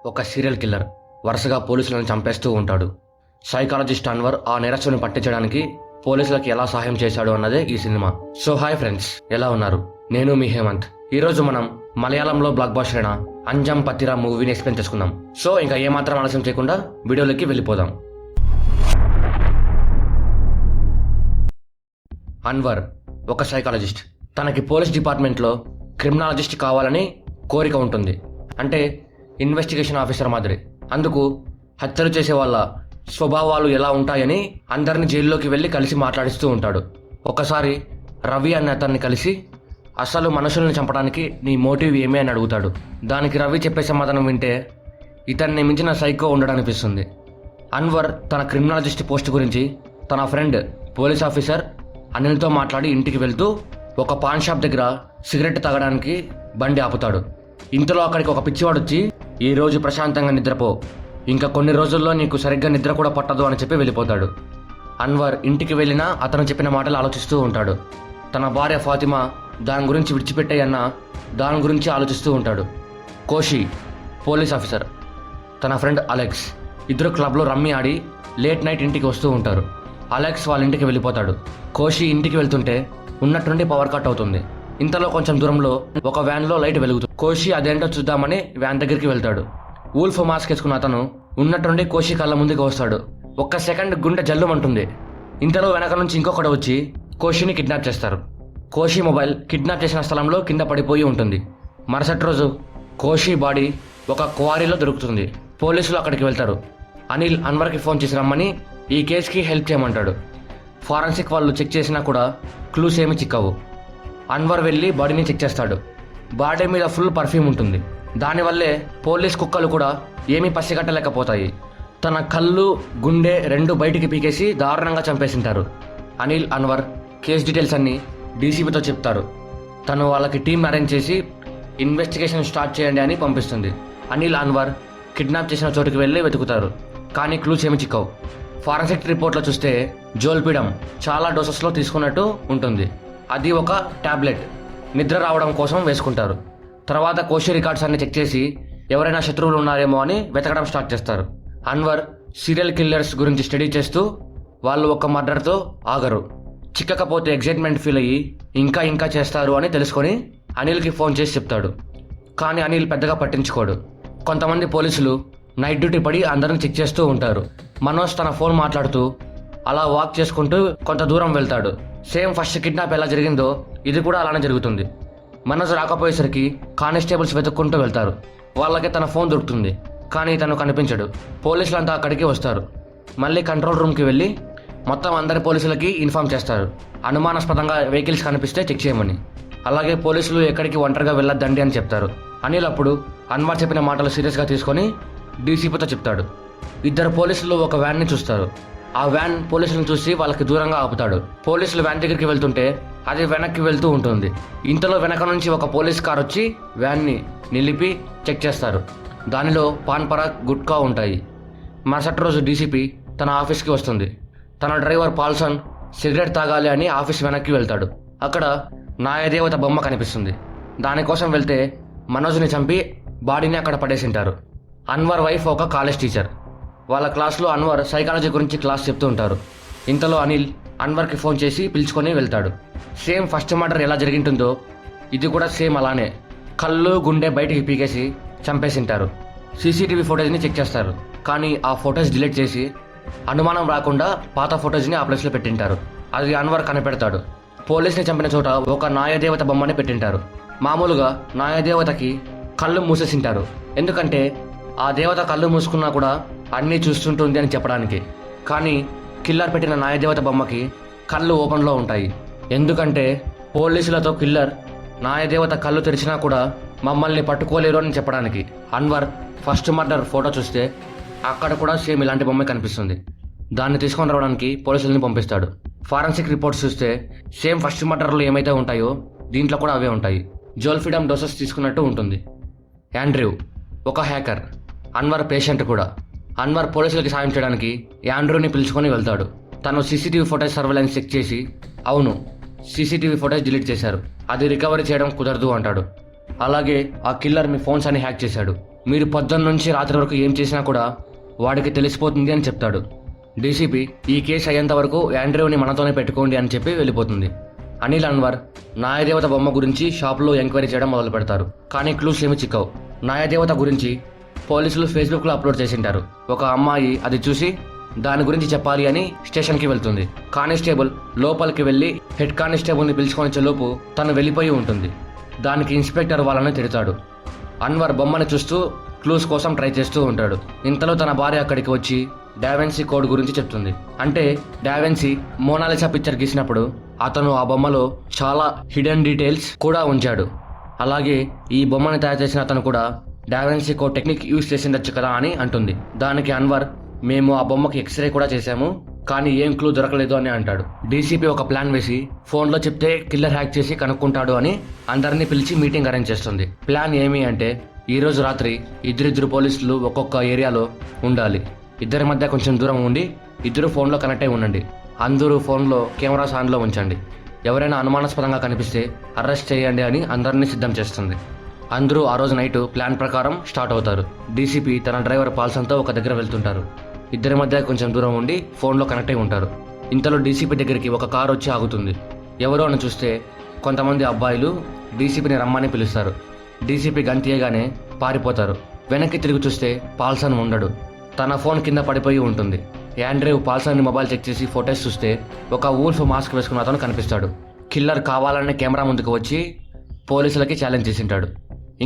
ఒక serial killer వరుసగా పోలీసులను చంపేస్తూ ఉంటాడు. సైకాలజిస్ట్ అన్వర్ ఆ నేరస్తుని పట్టించడానికి పోలీసులకు ఎలా సహాయం చేశాడు అన్నదే ఈ సినిమా. సో హాయ్ ఫ్రెండ్స్, ఎలా ఉన్నారు? నేను మీ హేమంత్. ఈరోజు మనం మలయాళంలో బ్లాక్ బస్టర్ అయిన అంజం పత్తిరా మూవీని ఎక్స్ప్లెయిన్ చేసుకుందాం. సో ఇంకా ఏమాత్రం ఆలస్యం చేయకుండా వీడియోలోకి వెళ్ళిపోదాం. అన్వర్ ఒక సైకాలజిస్ట్. తనకి పోలీస్ డిపార్ట్మెంట్లో క్రిమినాలజిస్ట్ కావాలని కోరిక ఉంటుంది. అంటే ఇన్వెస్టిగేషన్ ఆఫీసర్ మాదిరి. అందుకు హత్యలు చేసే వాళ్ళ స్వభావాలు ఎలా ఉంటాయని అందరిని జైల్లోకి వెళ్ళి కలిసి మాట్లాడిస్తూ ఉంటాడు. ఒకసారి రవి అనే అతన్ని కలిసి అసలు మనుషుల్ని చంపడానికి నీ మోటివ్ ఏమి అని అడుగుతాడు. దానికి రవి చెప్పే సమాధానం వింటే ఇతన్ని మించిన సైకో ఉండడనిపిస్తుంది. అన్వర్ తన క్రిమినాలజిస్ట్ పోస్ట్ గురించి తన ఫ్రెండ్ పోలీస్ ఆఫీసర్ అనిల్తో మాట్లాడి ఇంటికి వెళ్తూ ఒక పాన్ షాప్ దగ్గర సిగరెట్ తాగడానికి బండి ఆపుతాడు. ఇంతలో అక్కడికి ఒక పిచ్చివాడు వచ్చి, ఈ రోజు ప్రశాంతంగా నిద్రపో, ఇంకా కొన్ని రోజుల్లో నీకు సరిగ్గా నిద్ర కూడా పట్టదు అని చెప్పి వెళ్ళిపోతాడు. అన్వర్ ఇంటికి వెళ్ళినా అతను చెప్పిన మాటలు ఆలోచిస్తూ ఉంటాడు. తన భార్య ఫాతిమా దాని గురించి విడిచిపెట్టాయన్న దాని గురించి ఆలోచిస్తూ ఉంటాడు. కోషి పోలీస్ ఆఫీసర్, తన ఫ్రెండ్ అలెక్స్ ఇద్దరు క్లబ్లో రమ్మీ ఆడి లేట్ నైట్ ఇంటికి వస్తూ ఉంటారు. అలెక్స్ వాళ్ళ ఇంటికి వెళ్ళిపోతాడు. కోషి ఇంటికి వెళ్తుంటే ఉన్నట్టుండి పవర్ కట్ అవుతుంది. ఇంతలో కొంచెం దూరంలో ఒక వ్యాన్లో లైట్ వెలుగుతుంది. కోషి అదేంటో చూద్దామని వ్యాన్ దగ్గరికి వెళ్తాడు. వూల్ఫ్ మాస్క్ వేసుకున్న అతను ఉన్నట్టుండి కోషి కళ్ళ ముందుకు వస్తాడు. ఒక్క సెకండ్ గుండె జల్లుమంటుంది. ఇంతలో వెనక నుంచి ఇంకొకటి వచ్చి కోషిని కిడ్నాప్ చేస్తారు. కోషి మొబైల్ కిడ్నాప్ చేసిన స్థలంలో కింద పడిపోయి ఉంటుంది. మరుసటి రోజు కోషి బాడీ ఒక క్వారీలో దొరుకుతుంది. పోలీసులు అక్కడికి వెళ్తారు. అనిల్ అన్వర్కి ఫోన్ చేసి రమ్మని ఈ కేసుకి హెల్ప్ చేయమంటాడు. ఫారెన్సిక్ వాళ్ళు చెక్ చేసినా కూడా క్లూస్ ఏమి చిక్కవు. అన్వర్ వెళ్ళి బాడీని చెక్ చేస్తాడు. బాడీ మీద ఫుల్ పర్ఫ్యూమ్ ఉంటుంది. దానివల్లే పోలీస్ కుక్కలు కూడా ఏమీ పసిగట్టలేకపోతాయి. తన కళ్ళు గుండె రెండు బయటికి పీకేసి దారుణంగా చంపేసింటారు. అనిల్ అన్వర్ కేసు డీటెయిల్స్ అన్ని డీసీపీతో చెప్తారు. తను వాళ్ళకి టీం అరేంజ్ చేసి ఇన్వెస్టిగేషన్ స్టార్ట్ చేయండి అని పంపిస్తుంది. అనిల్ అన్వర్ కిడ్నాప్ చేసిన చోటుకి వెళ్ళి వెతుకుతారు. కానీ క్లూస్ ఏమి చిక్కవు. ఫారెన్సిక్ రిపోర్ట్లో చూస్తే జోల్పిడమ్ చాలా డోసెస్లో తీసుకున్నట్టు ఉంటుంది. అది ఒక టాబ్లెట్ నిద్ర రావడం కోసం వేసుకుంటారు. తర్వాత కోషి రికార్డ్స్ అన్ని చెక్ చేసి ఎవరైనా శత్రువులు ఉన్నారేమో అని వెతకడం స్టార్ట్ చేస్తారు. అన్వర్ సీరియల్ కిల్లర్స్ గురించి స్టడీ చేస్తూ వాళ్ళు ఒక మర్డర్తో ఆగరు. చిక్కకపోతే ఎగ్జైట్మెంట్ ఫీల్ అయ్యి ఇంకా ఇంకా చేస్తారు అని తెలుసుకొని అనిల్కి ఫోన్ చేసి చెప్తాడు. కానీ అనిల్ పెద్దగా పట్టించుకోడు. కొంతమంది పోలీసులు నైట్ డ్యూటీ పడి అందరిని చెక్ చేస్తూ ఉంటారు. మనోజ్ తన ఫోన్ మాట్లాడుతూ అలా వాక్ చేసుకుంటూ కొంత దూరం వెళ్తాడు. సేమ్ ఫస్ట్ కిడ్నాప్ ఎలా జరిగిందో ఇది కూడా అలానే జరుగుతుంది. మనోజ్ రాకపోయేసరికి కానిస్టేబుల్స్ వెతుక్కుంటూ వెళ్తారు. వాళ్ళకి తన ఫోన్ దొరుకుతుంది. కానీ తను కనిపించడు. పోలీసులంతా అక్కడికి వస్తారు. మళ్ళీ కంట్రోల్ రూమ్కి వెళ్ళి మొత్తం అందరి పోలీసులకి ఇన్ఫార్మ్ చేస్తారు. అనుమానాస్పదంగా వెహికల్స్ కనిపిస్తే చెక్ చేయమని. అలాగే పోలీసులు ఎక్కడికి ఒంటరిగా వెళ్ళొద్దండి అని చెప్తారు. అనిల్ అప్పుడు అన్వర్ చెప్పిన మాటలు సీరియస్గా తీసుకొని డీసీపీతో చెప్తాడు. ఇద్దరు పోలీసులు ఒక వ్యాన్ని చూస్తారు. ఆ వ్యాన్ పోలీసులను చూసి వాళ్ళకి దూరంగా ఆపుతాడు. పోలీసులు వ్యాన్ దగ్గరికి వెళ్తుంటే అది వెనక్కి వెళ్తూ ఉంటుంది. ఇంతలో వెనక నుంచి ఒక పోలీస్ కార్ వచ్చి వ్యాన్ని నిలిపి చెక్ చేస్తారు. దానిలో పాన్ పరాగ్ గుట్కా ఉంటాయి. మరుసటి రోజు డీసీపీ తన ఆఫీస్కి వస్తుంది. తన డ్రైవర్ పాల్సన్ సిగరెట్ తాగాలి అని ఆఫీస్ వెనక్కి వెళ్తాడు. అక్కడ న్యాయదేవత బొమ్మ కనిపిస్తుంది. దానికోసం వెళ్తే మనోజ్ని చంపి బాడీని అక్కడ పడేసింటారు. అన్వర్ వైఫ్ ఒక కాలేజ్ టీచర్. వాళ్ళ క్లాస్లో అన్వర్ సైకాలజీ గురించి క్లాస్ చెప్తూ ఉంటారు. ఇంతలో అనిల్ అన్వర్కి ఫోన్ చేసి పిలుచుకొని వెళ్తాడు. సేమ్ ఫస్ట్ మర్డర్ ఎలా జరిగింటుందో ఇది కూడా సేమ్ అలానే కళ్ళు గుండె బయటికి పీకేసి చంపేసింటారు. సీసీటీవీ ఫోటేజ్ని చెక్ చేస్తారు. కానీ ఆ ఫోటోస్ డిలీట్ చేసి అనుమానం రాకుండా పాత ఫోటోస్ని ఆ ప్లేస్లో పెట్టింటారు. అది అన్వర్ కనిపెడతాడు. పోలీస్ని చంపిన చోట ఒక న్యాయదేవత బొమ్మని పెట్టింటారు. మామూలుగా న్యాయదేవతకి కళ్ళు మూసేసింటారు. ఎందుకంటే ఆ దేవత కళ్ళు మూసుకున్నా కూడా అన్నీ చూస్తుంటుంది అని చెప్పడానికి. కానీ కిల్లర్ పెట్టిన న్యాయదేవత బొమ్మకి కళ్ళు ఓపెన్లో ఉంటాయి. ఎందుకంటే పోలీసులతో కిల్లర్ న్యాయదేవత కళ్ళు తెరిచినా కూడా మమ్మల్ని పట్టుకోలేరు అని చెప్పడానికి. అన్వర్ ఫస్ట్ మర్డర్ ఫోటో చూస్తే అక్కడ కూడా సేమ్ ఇలాంటి బొమ్మ కనిపిస్తుంది. దాన్ని తీసుకొని రావడానికి పోలీసులని పంపిస్తాడు. ఫారెన్సిక్ రిపోర్ట్స్ చూస్తే సేమ్ ఫస్ట్ మర్డర్లు ఏమైతే ఉంటాయో దీంట్లో కూడా అవే ఉంటాయి. జోల్ఫిడమ్ డోసెస్ తీసుకున్నట్టు ఉంటుంది. యాండ్రూ ఒక హ్యాకర్. అన్వర్ పేషెంట్ కూడా. అన్వర్ పోలీసులకి సాయం చేయడానికి యాండ్రూని పిలుచుకొని వెళ్తాడు. తను సీసీటీవీ ఫోటేజ్ సర్వేలెన్స్ చెక్ చేసి అవును సీసీటీవీ ఫోటేజ్ డిలీట్ చేశారు, అది రికవరీ చేయడం కుదరదు అంటాడు. అలాగే ఆ కిల్లర్ మీ ఫోన్స్ అని హ్యాక్ చేశాడు, మీరు పొద్దున్న నుంచి రాత్రి వరకు ఏం చేసినా కూడా వాడికి తెలిసిపోతుంది అని చెప్తాడు. డీసీపీ ఈ కేసు అయ్యేంత వరకు యాండ్రూని మనతోనే పెట్టుకోండి అని చెప్పి వెళ్ళిపోతుంది. అనిల్, అన్వర్ న్యాయదేవత బొమ్మ గురించి షాప్లో ఎంక్వైరీ చేయడం మొదలు పెడతారు. కానీ క్లూస్ ఏమి చిక్కవు. న్యాయదేవత గురించి పోలీసులు ఫేస్బుక్లో అప్లోడ్ చేసింటారు. ఒక అమ్మాయి అది చూసి దాని గురించి చెప్పాలి అని స్టేషన్కి వెళ్తుంది. కానిస్టేబుల్ లోపలికి వెళ్ళి హెడ్ కానిస్టేబుల్ని పిలుచుకొని చెలోపు తను వెళ్ళిపోయి ఉంటుంది. దానికి ఇన్స్పెక్టర్ వాళ్ళని తిడతాడు. అన్వర్ బొమ్మను చూస్తూ క్లూస్ కోసం ట్రై చేస్తూ ఉంటాడు. ఇంతలో తన భార్య అక్కడికి వచ్చి డావెన్సీ కోడ్ గురించి చెప్తుంది. అంటే డావెన్సీ మోనాలిసా పిక్చర్ గీసినప్పుడు అతను ఆ బొమ్మలో చాలా హిడెన్ డీటెయిల్స్ కూడా ఉంచాడు. అలాగే ఈ బొమ్మను తయారు చేసిన అతను కూడా డావెన్సీ కోడ్ టెక్నిక్ యూజ్ చేసిండొచ్చు కదా అని అంటుంది. దానికి అన్వర్, మేము ఆ బొమ్మకి ఎక్స్రే కూడా చేశాము కానీ ఏం క్లూ దొరకలేదు అని అంటాడు. డీసీపీ ఒక ప్లాన్ వేసి ఫోన్లో చెప్తే కిల్లర్ హ్యాక్ చేసి కనుక్కుంటాడు అని అందరినీ పిలిచి మీటింగ్ అరేంజ్ చేస్తుంది. ప్లాన్ ఏమి అంటే ఈ రోజు రాత్రి ఇద్దరిద్దరు పోలీసులు ఒక్కొక్క ఏరియాలో ఉండాలి. ఇద్దరి మధ్య కొంచెం దూరం ఉండి ఇద్దరు ఫోన్లో కనెక్ట్ అయి ఉండండి. అందరూ ఫోన్లో కెమెరాస్ ఆన్లో ఉంచండి. ఎవరైనా అనుమానాస్పదంగా కనిపిస్తే అరెస్ట్ చేయండి అని అందరినీ సిద్ధం చేస్తుంది. అందరూ ఆ రోజు నైట్ ప్లాన్ ప్రకారం స్టార్ట్ అవుతారు. డీసీపీ తన డ్రైవర్ పాల్సన్తో ఒక దగ్గర వెళ్తుంటారు. ఇద్దరి మధ్య కొంచెం దూరం ఉండి ఫోన్లో కనెక్ట్ అయి ఉంటారు. ఇంతలో డీసీపీ దగ్గరికి ఒక కారు వచ్చి ఆగుతుంది. ఎవరో అని చూస్తే కొంతమంది అబ్బాయిలు డీసీపీని రమ్మని పిలుస్తారు. డీసీపీ గంతీయగానే పారిపోతారు. వెనక్కి తిరిగి చూస్తే పాల్సన్ ఉండడు. తన ఫోన్ కింద పడిపోయి ఉంటుంది. యాండ్రూ పాల్సన్ని మొబైల్ చెక్ చేసి ఫొటోస్ చూస్తే ఒక వూల్ఫ్ మాస్క్ వేసుకున్న అతను కనిపిస్తాడు. కిల్లర్ కావాలనే కెమెరా ముందుకు వచ్చి పోలీసులకి ఛాలెంజ్ చేసింటాడు.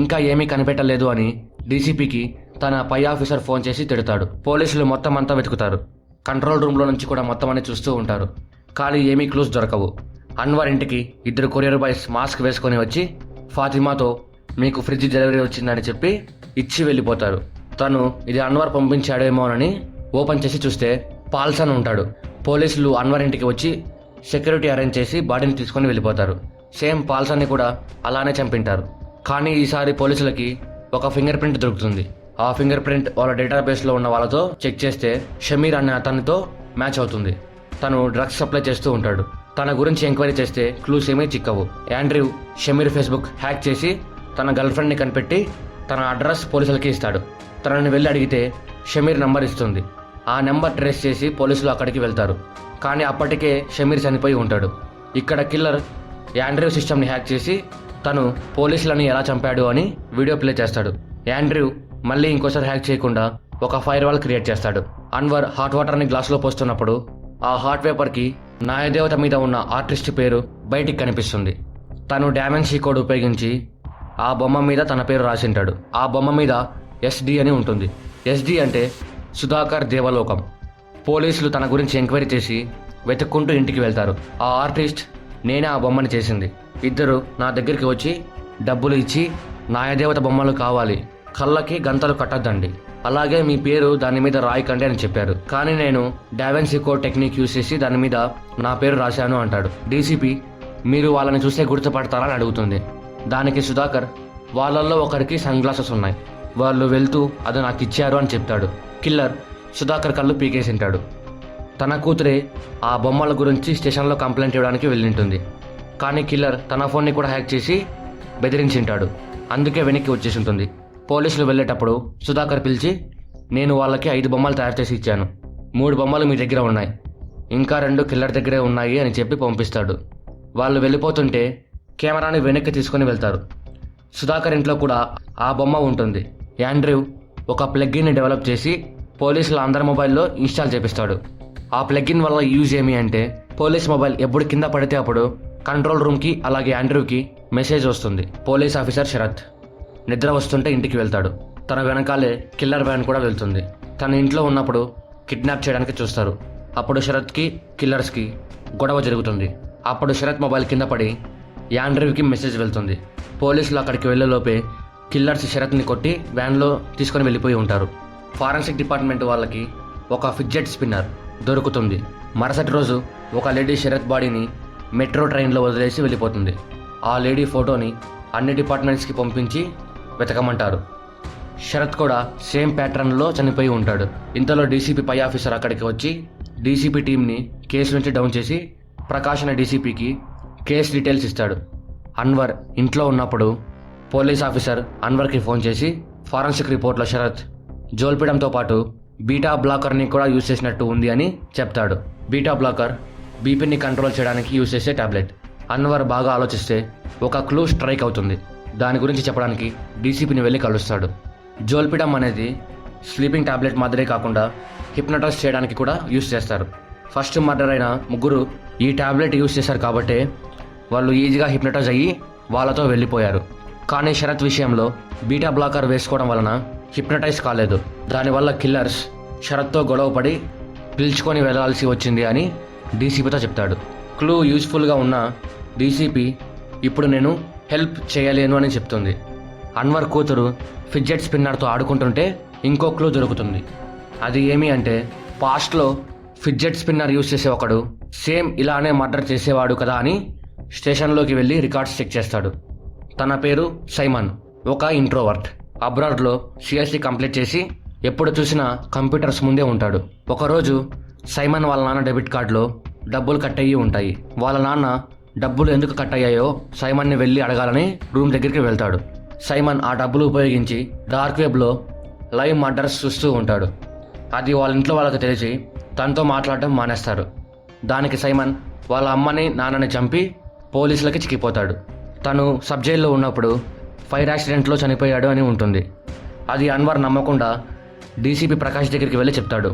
ఇంకా ఏమీ కనిపెట్టలేదు అని డీసీపీకి తన పై ఆఫీసర్ ఫోన్ చేసి తిడతాడు. పోలీసులు మొత్తం అంతా వెతుకుతారు. కంట్రోల్ రూమ్లో నుంచి కూడా మొత్తం అన్ని చూస్తూ ఉంటారు. కానీ ఏమీ క్లూస్ దొరకవు. అన్వర్ ఇంటికి ఇద్దరు కొరియర్ బాయ్స్ మాస్క్ వేసుకొని వచ్చి ఫాతిమాతో మీకు ఫ్రిడ్జ్ డెలివరీ వచ్చిందని చెప్పి ఇచ్చి వెళ్ళిపోతారు. తను ఇది అన్వర్ పంపించాడేమోనని ఓపెన్ చేసి చూస్తే పాల్సన్ ఉంటాడు. పోలీసులు అన్వర్ ఇంటికి వచ్చి సెక్యూరిటీ అరేంజ్ చేసి బాడీని తీసుకొని వెళ్ళిపోతారు. సేమ్ పాల్సన్ని కూడా అలానే చంపింటారు. కానీ ఈసారి పోలీసులకి ఒక ఫింగర్ ప్రింట్ దొరుకుతుంది. ఆ ఫింగర్ ప్రింట్ వాళ్ళ డేటాబేస్లో ఉన్న వాళ్ళతో చెక్ చేస్తే షమీర్ అనే అతనితో మ్యాచ్ అవుతుంది. తను డ్రగ్స్ సప్లై చేస్తూ ఉంటాడు. తన గురించి ఎంక్వైరీ చేస్తే క్లూస్ ఏమీ చిక్కవు. యాండ్రూ షమీర్ ఫేస్బుక్ హ్యాక్ చేసి తన గర్ల్ ఫ్రెండ్ని కనిపెట్టి తన అడ్రస్ పోలీసులకి ఇస్తాడు. తనని వెళ్ళి అడిగితే షమీర్ నంబర్ ఇస్తుంది. ఆ నెంబర్ ట్రేస్ చేసి పోలీసులు అక్కడికి వెళ్తారు. కానీ అప్పటికే షమీర్ చనిపోయి ఉంటాడు. ఇక్కడ కిల్లర్ యాండ్రూ సిస్టమ్ని హ్యాక్ చేసి తను పోలీసులని ఎలా చంపాడు అని వీడియో ప్లే చేస్తాడు. యాండ్రూ మళ్ళీ ఇంకోసారి హ్యాక్ చేయకుండా ఒక ఫైర్ వాల్ క్రియేట్ చేస్తాడు. అన్వర్ హాట్ వాటర్ని గ్లాసులో పోస్తున్నప్పుడు ఆ హాట్ వేపర్కి న్యాయదేవత మీద ఉన్న ఆర్టిస్ట్ పేరు బయటికి కనిపిస్తుంది. తను డావెన్సీ కోడ్ ఉపయోగించి ఆ బొమ్మ మీద తన పేరు రాసింటాడు. ఆ బొమ్మ మీద SD అని ఉంటుంది. SD అంటే సుధాకర్ దేవలోకం. పోలీసులు తన గురించి ఎంక్వైరీ చేసి వెతుక్కుంటూ ఇంటికి వెళ్తారు. ఆ ఆర్టిస్ట్ నేనే ఆ బొమ్మని చేసింది. ఇద్దరు నా దగ్గరికి వచ్చి డబ్బులు ఇచ్చి న్యాయదేవత బొమ్మలు కావాలి, కళ్ళకి గంతలు కట్టద్దండి, అలాగే మీ పేరు దాని మీద రాయకండి అని చెప్పారు. కానీ నేను డావెన్సీ కోడ్ టెక్నిక్ యూజ్ చేసి దాని మీద నా పేరు రాశాను అంటాడు. డీసీపీ మీరు వాళ్ళని చూస్తే గుర్తుపడతారని అడుగుతుంది. దానికి సుధాకర్ వాళ్ళల్లో ఒకరికి సన్ గ్లాసెస్ ఉన్నాయి, వాళ్ళు వెళ్తూ అది నాకు ఇచ్చారు అని చెప్తాడు. కిల్లర్ సుధాకర్ కళ్ళు పీకేసింటాడు. తన కూతురే ఆ బొమ్మల గురించి స్టేషన్లో కంప్లైంట్ ఇవ్వడానికి వెళ్ళింటుంది. కానీ కిల్లర్ తన ఫోన్ని కూడా హ్యాక్ చేసి బెదిరించింటాడు. అందుకే వెనక్కి వచ్చేసి ఉంటుంది. పోలీసులు వెళ్ళేటప్పుడు సుధాకర్ పిలిచి నేను వాళ్ళకి 5 బొమ్మలు తయారు చేసి ఇచ్చాను, 3 బొమ్మలు మీ దగ్గర ఉన్నాయి, ఇంకా 2 కిల్లర్ దగ్గరే ఉన్నాయి అని చెప్పి పంపిస్తాడు. వాళ్ళు వెళ్ళిపోతుంటే కెమెరాని వెనక్కి తీసుకొని వెళ్తారు. సుధాకర్ ఇంట్లో కూడా ఆ బొమ్మ ఉంటుంది. యాండ్రూ ఒక ప్లగ్గిన్ని డెవలప్ చేసి పోలీసుల అందరి మొబైల్లో ఇన్స్టాల్ చేపిస్తాడు. ఆ ప్లగ్గిన్ వల్ల యూజ్ ఏమి అంటే పోలీస్ మొబైల్ ఎప్పుడు కింద పడితే అప్పుడు కంట్రోల్ రూమ్కి అలాగే యాండ్రూకి మెసేజ్ వస్తుంది. పోలీస్ ఆఫీసర్ శరత్ నిద్ర వస్తుంటే ఇంటికి వెళ్తాడు. తన వెనకాలే కిల్లర్ వ్యాన్ కూడా వెళ్తుంది. తన ఇంట్లో ఉన్నప్పుడు కిడ్నాప్ చేయడానికి చూస్తారు. అప్పుడు శరత్కి కిల్లర్స్కి గొడవ జరుగుతుంది. అప్పుడు శరత్ మొబైల్ కింద పడి యాండ్రూకి మెసేజ్ వెళ్తుంది. పోలీసులు అక్కడికి వెళ్ళేలోపే కిల్లర్స్ శరత్ని కొట్టి వ్యాన్లో తీసుకొని వెళ్ళిపోయి ఉంటారు. ఫారెన్సిక్ డిపార్ట్మెంట్ వాళ్ళకి ఒక ఫిడ్జెట్ స్పిన్నర్ దొరుకుతుంది. మరుసటి రోజు ఒక లేడీ శరత్ బాడీని మెట్రో ట్రైన్లో వదిలేసి వెళ్ళిపోతుంది. ఆ లేడీ ఫోటోని అన్ని డిపార్ట్మెంట్స్కి పంపించి వెతకమంటారు. శరత్ కూడా సేమ్ ప్యాటర్న్లో చనిపోయి ఉంటాడు. ఇంతలో డీసీపీ పై ఆఫీసర్ అక్కడికి వచ్చి డీసీపీ టీంని కేసు నుంచి డౌన్ చేసి ప్రకాష్ అనే డీసీపీకి కేసు డీటెయిల్స్ ఇస్తాడు. అన్వర్ ఇంట్లో ఉన్నప్పుడు పోలీస్ ఆఫీసర్ అన్వర్కి ఫోన్ చేసి ఫారెన్సిక్ రిపోర్ట్లో శరత్ జోల్పిడంతో పాటు బీటా బ్లాకర్ని కూడా యూజ్ చేసినట్టు ఉంది అని చెప్తాడు. బీటా బ్లాకర్ బీపీని కంట్రోల్ చేయడానికి యూజ్ చేసే టాబ్లెట్. అన్వర్ బాగా ఆలోచిస్తే ఒక క్లూ స్ట్రైక్ అవుతుంది. దాని గురించి చెప్పడానికి డీసీపీని వెళ్ళి కలుస్తాడు. జోల్పిడమ్ అనేది స్లీపింగ్ టాబ్లెట్ మాదిరే కాకుండా హిప్నటైజ్ చేయడానికి కూడా యూజ్ చేస్తారు. ఫస్ట్ మర్డర్ అయిన ముగ్గురు ఈ టాబ్లెట్ యూజ్ చేశారు కాబట్టే వాళ్ళు ఈజీగా హిప్నటైజ్ అయ్యి వాళ్ళతో వెళ్ళిపోయారు. కానీ శరత్ విషయంలో బీటా బ్లాకర్ వేసుకోవడం వలన హిప్నటైజ్ కాలేదు. దానివల్ల కిల్లర్స్ శరత్తో గొడవపడి పిలుచుకొని వెళ్లాల్సి వచ్చింది అని డీసీపీతో చెప్తాడు. క్లూ యూజ్ఫుల్గా ఉన్న డీసీపీ ఇప్పుడు నేను హెల్ప్ చేయలేను అని చెప్తుంది. అన్వర్ కూతురు ఫిడ్జెట్ స్పిన్నర్తో ఆడుకుంటుంటే ఇంకో క్లూ దొరుకుతుంది. అది ఏమి అంటే పాస్ట్లో ఫిడ్జెట్ స్పిన్నర్ యూజ్ చేసే ఒకడు సేమ్ ఇలానే మర్డర్ చేసేవాడు కదా అని స్టేషన్లోకి వెళ్ళి రికార్డ్స్ చెక్ చేస్తాడు. తన పేరు సైమన్, ఒక ఇంట్రోవర్ట్. అబ్రాడ్లో సిఎస్సి కంప్లీట్ చేసి ఎప్పుడు చూసినా కంప్యూటర్స్ ముందే ఉంటాడు. ఒకరోజు సైమన్ వాళ్ళ నాన్న డెబిట్ కార్డులో డబ్బులు కట్ అయ్యి ఉంటాయి. వాళ్ళ నాన్న డబ్బులు ఎందుకు కట్ అయ్యాయో సైమన్ని వెళ్ళి అడగాలని రూమ్ దగ్గరికి వెళ్తాడు. సైమన్ ఆ డబ్బులు ఉపయోగించి డార్క్ వెబ్లో లైవ్ మర్డర్స్ చూస్తూ ఉంటాడు. అది వాళ్ళ ఇంట్లో వాళ్ళకి తెలిసి తనతో మాట్లాడటం మానేస్తారు. దానికి సైమన్ వాళ్ళ అమ్మని నాన్నని చంపి పోలీసులకి చిక్కిపోతాడు. తను సబ్ జైల్లో ఉన్నప్పుడు ఫైర్ యాక్సిడెంట్లో చనిపోయాడు అని ఉంటుంది. అది అన్వర్ నమ్మకుండా డీసీపీ ప్రకాష్ దగ్గరికి వెళ్ళి చెప్తాడు.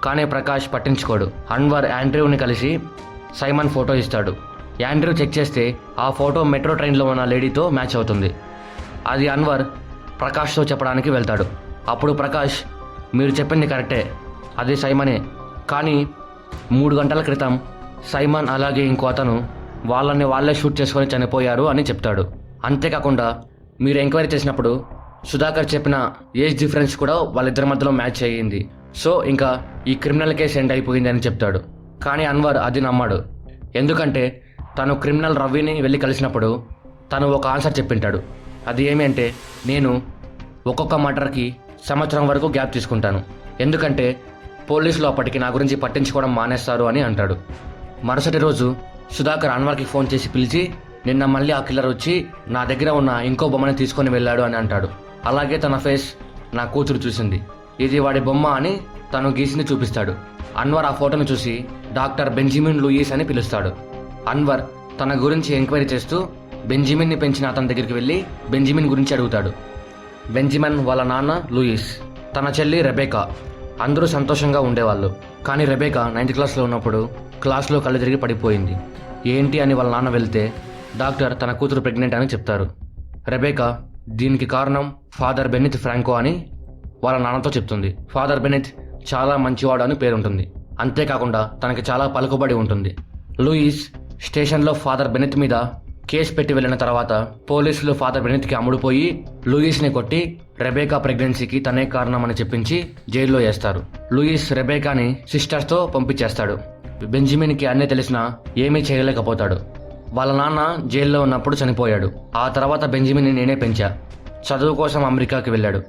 కానీ ప్రకాష్ పట్టించుకోడు. అన్వర్ యాండ్రూని కలిసి సైమన్ ఫోటో ఇస్తాడు. యాండ్రూ చెక్ చేస్తే ఆ ఫోటో మెట్రో ట్రైన్లో ఉన్న లేడీతో మ్యాచ్ అవుతుంది. అది అన్వర్ ప్రకాష్తో చెప్పడానికి వెళ్తాడు. అప్పుడు ప్రకాష్, మీరు చెప్పింది కరెక్టే, అది సైమనే, కానీ 3 గంటల క్రితం సైమన్ అలాగే ఇంకో అతను వాళ్ళని వాళ్ళే షూట్ చేసుకొని చనిపోయారు అని చెప్తాడు. అంతేకాకుండా మీరు ఎంక్వైరీ చేసినప్పుడు సుధాకర్ చెప్పిన ఏజ్ డిఫరెన్స్ కూడా వాళ్ళిద్దరి మధ్యలో మ్యాచ్ అయ్యింది. సో ఇంకా ఈ క్రిమినల్ కేసు ఎండ్ అయిపోయింది అని చెప్తాడు. కానీ అన్వర్ అది నమ్మాడు. ఎందుకంటే తను క్రిమినల్ రవిని వెళ్ళి కలిసినప్పుడు తను ఒక ఆన్సర్ చెప్పింటాడు. అది ఏమి అంటే, నేను ఒక్కొక్క మర్డర్కి సంవత్సరం వరకు గ్యాప్ తీసుకుంటాను, ఎందుకంటే పోలీసులు అప్పటికి నా గురించి పట్టించుకోవడం మానేస్తారు అని అంటాడు. మరుసటి రోజు సుధాకర్ అన్వర్కి ఫోన్ చేసి పిలిచి, నిన్న మళ్ళీ ఆ కిల్లర్ వచ్చి నా దగ్గర ఉన్న ఇంకో బొమ్మని తీసుకొని వెళ్ళాడు అని అంటాడు. అలాగే తన ఫేస్ నా కూతురు చూసింది, ఇది వాడి బొమ్మ అని తను గీసింది చూపిస్తాడు. అన్వర్ ఆ ఫోటోను చూసి డాక్టర్ బెంజమిన్ లూయిస్ అని పిలుస్తాడు. అన్వర్ తన గురించి ఎంక్వైరీ చేస్తూ బెంజమిన్ని పెంచిన అతని దగ్గరికి వెళ్ళి బెంజమిన్ గురించి అడుగుతాడు. బెంజమిన్ వాళ్ళ నాన్న లూయిస్, తన చెల్లి రెబేకా, అందరూ సంతోషంగా ఉండేవాళ్ళు. కానీ రెబేకా 9th క్లాస్లో ఉన్నప్పుడు క్లాస్లో కళ్ళు తిరిగి పడిపోయింది. ఏంటి అని వాళ్ళ నాన్న వెళ్తే డాక్టర్ తన కూతురు ప్రెగ్నెంట్ అని చెప్తారు. రెబేకా దీనికి కారణం ఫాదర్ బెనిత్ ఫ్రాంకో అని వాళ్ళ నాన్నతో చెప్తుంది. ఫాదర్ బెనిత్ చాలా మంచివాడు అని పేరుంటుంది. అంతేకాకుండా తనకి చాలా పలుకుబడి ఉంటుంది. లూయిస్ స్టేషన్లో ఫాదర్ బెనిత్ మీద కేసు పెట్టి వెళ్ళిన తర్వాత పోలీసులు ఫాదర్ బెనిత్కి అమ్ముడుపోయి లూయిస్ని కొట్టి రెబేకా ప్రెగ్నెన్సీకి తనే కారణం అని చెప్పించి జైల్లో వేస్తారు. లూయిస్ రెబేకాని సిస్టర్స్తో పంపించేస్తాడు. బెంజమిన్కి అన్నీ తెలిసినా ఏమీ చేయలేకపోతాడు. వాళ్ళ నాన్న జైల్లో ఉన్నప్పుడు చనిపోయాడు. ఆ తర్వాత బెంజమిన్ని నేనే పెంచా, చదువు కోసం అమెరికాకి వెళ్ళాడు.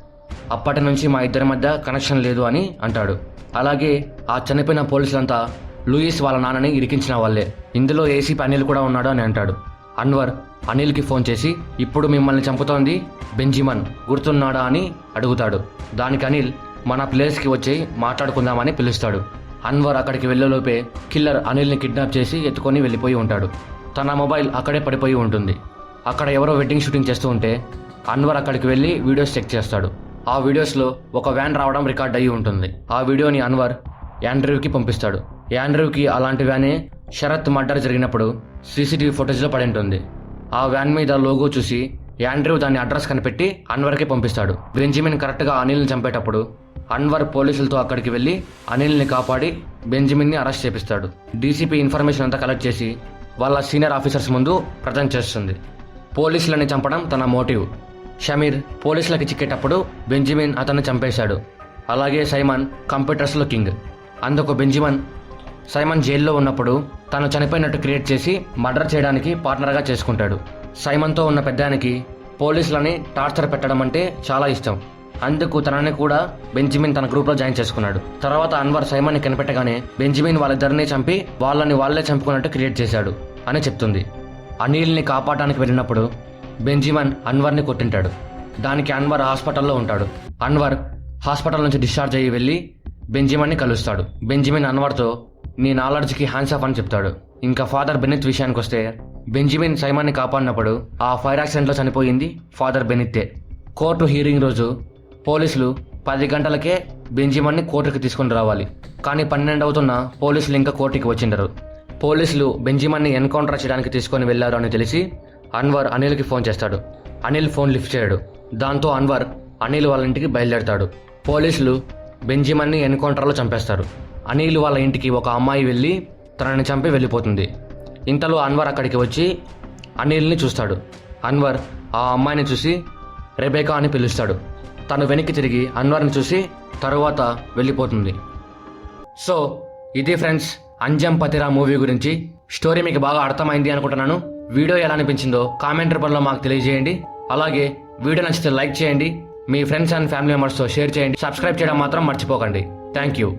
అప్పటి నుంచి మా ఇద్దరి మధ్య కనెక్షన్ లేదు అని అంటాడు. అలాగే ఆ చనిపోయిన పోలీసులంతా లూయిస్ వాళ్ళ నాన్నని ఇరికించిన వాళ్ళే, ఇందులో ఏసీపీ అనిల్ కూడా ఉన్నాడు అని అంటాడు. అన్వర్ అనిల్కి ఫోన్ చేసి ఇప్పుడు మిమ్మల్ని చంపుతోంది బెంజమిన్ గుర్తున్నాడా అని అడుగుతాడు. దానికి అనిల్ మన ప్లేస్కి వచ్చి మాట్లాడుకుందామని పిలుస్తాడు. అన్వర్ అక్కడికి వెళ్ళేలోపే కిల్లర్ అనిల్ని కిడ్నాప్ చేసి ఎత్తుకొని వెళ్ళిపోయి ఉంటాడు. తన మొబైల్ అక్కడే పడిపోయి ఉంటుంది. అక్కడ ఎవరో వెడ్డింగ్ షూటింగ్ చేస్తూ ఉంటే అన్వర్ అక్కడికి వెళ్ళి వీడియోస్ చెక్ చేస్తాడు. ఆ వీడియోస్లో ఒక వ్యాన్ రావడం రికార్డ్ అయ్యి ఉంటుంది. ఆ వీడియోని అన్వర్ యాండ్రూకి పంపిస్తాడు. యాండ్రూకి అలాంటి వ్యానే శరత్ మర్డర్ జరిగినప్పుడు సీసీటీవీ ఫుటేజ్లో పడి ఉంటుంది. ఆ వ్యాన్ మీద లోగో చూసి యాండ్రూ దాని అడ్రస్ కనిపెట్టి అన్వర్కి పంపిస్తాడు. బెంజమిన్ కరెక్ట్గా అనిల్ని చంపేటప్పుడు అన్వర్ పోలీసులతో అక్కడికి వెళ్ళి అనిల్ని కాపాడి బెంజమిన్ని అరెస్ట్ చేపిస్తాడు. డీసీపీ ఇన్ఫర్మేషన్ అంతా కలెక్ట్ చేసి వాళ్ళ సీనియర్ ఆఫీసర్స్ ముందు ప్రజెంట్ చేస్తుంది. పోలీసులని చంపడం తన మోటివ్. షమీర్ పోలీసులకి చిక్కేటప్పుడు బెంజమిన్ అతన్ని చంపేశాడు. అలాగే సైమన్ కంప్యూటర్స్లో కింగ్. అందుకు బెంజమిన్ సైమన్ జైల్లో ఉన్నప్పుడు తను చనిపోయినట్టు క్రియేట్ చేసి మర్డర్ చేయడానికి పార్ట్నర్గా చేసుకుంటాడు. సైమన్తో ఉన్న పెద్దానికి పోలీసులని టార్చర్ పెట్టడం అంటే చాలా ఇష్టం. అందుకు తనని కూడా బెంజమిన్ తన గ్రూప్లో జాయిన్ చేసుకున్నాడు. తర్వాత అన్వర్ సైమన్ని కనిపెట్టగానే బెంజమిన్ వాళ్ళిద్దరినీ చంపి వాళ్ళని వాళ్ళే చంపుకున్నట్టు క్రియేట్ చేశాడు అని చెప్తుంది. అనిల్ని కాపాడడానికి వెళ్ళినప్పుడు బెంజమిన్ అన్వర్ని కొట్టింటాడు. దానికి అన్వర్ హాస్పిటల్లో ఉంటాడు. అన్వర్ హాస్పిటల్ నుంచి డిశ్చార్జ్ అయ్యి వెళ్ళి బెంజిమన్ని కలుస్తాడు. బెంజిమిన్ అన్వర్తో నీ నాలెడ్జ్కి హ్యాండ్స్ ఆఫ్ అని చెప్తాడు. ఇంకా ఫాదర్ బెనిత్ విషయానికి వస్తే బెంజిమిన్ సైమాన్ని కాపాడినప్పుడు ఆ ఫైర్ యాక్సిడెంట్లో చనిపోయింది ఫాదర్ బెనిత్తే. కోర్టు హీరింగ్ రోజు పోలీసులు 10 గంటలకే బెంజిమన్ని కోర్టుకి తీసుకుని రావాలి. కానీ 12 అవుతున్న పోలీసులు ఇంకా కోర్టుకి వచ్చిండరు. పోలీసులు బెంజిమన్ని ఎన్కౌంటర్ చేయడానికి తీసుకొని వెళ్లారు అని తెలిసి అన్వర్ అనిల్కి ఫోన్ చేస్తాడు. అనిల్ ఫోన్ లిఫ్ట్ చేయడు. దాంతో అన్వర్ అనిల్ వాళ్ళ ఇంటికి బయలుదేరతాడు. పోలీసులు బెంజిమన్ని ఎన్కౌంటర్లో చంపేస్తారు. అనిల్ వాళ్ళ ఇంటికి ఒక అమ్మాయి వెళ్ళి తనని చంపి వెళ్ళిపోతుంది. ఇంతలో అన్వర్ అక్కడికి వచ్చి అనిల్ని చూస్తాడు. అన్వర్ ఆ అమ్మాయిని చూసి రెబేకా అని పిలుస్తాడు. తను వెనక్కి తిరిగి అన్వర్ని చూసి తరువాత వెళ్ళిపోతుంది. సో ఇది ఫ్రెండ్స్ అంజం పతిరా మూవీ గురించి స్టోరీ మీకు బాగా అర్థమైంది అనుకుంటున్నాను. వీడియో ఎలా అనిపించిందో కామెంట్ రూపంలో మాకు తెలియజేయండి. అలాగే వీడియో నచ్చితే లైక్ చేయండి, మీ ఫ్రెండ్స్ అండ్ ఫ్యామిలీ మెంబర్స్తో షేర్ చేయండి. సబ్స్క్రైబ్ చేయడం మాత్రం మర్చిపోకండి. Thank you.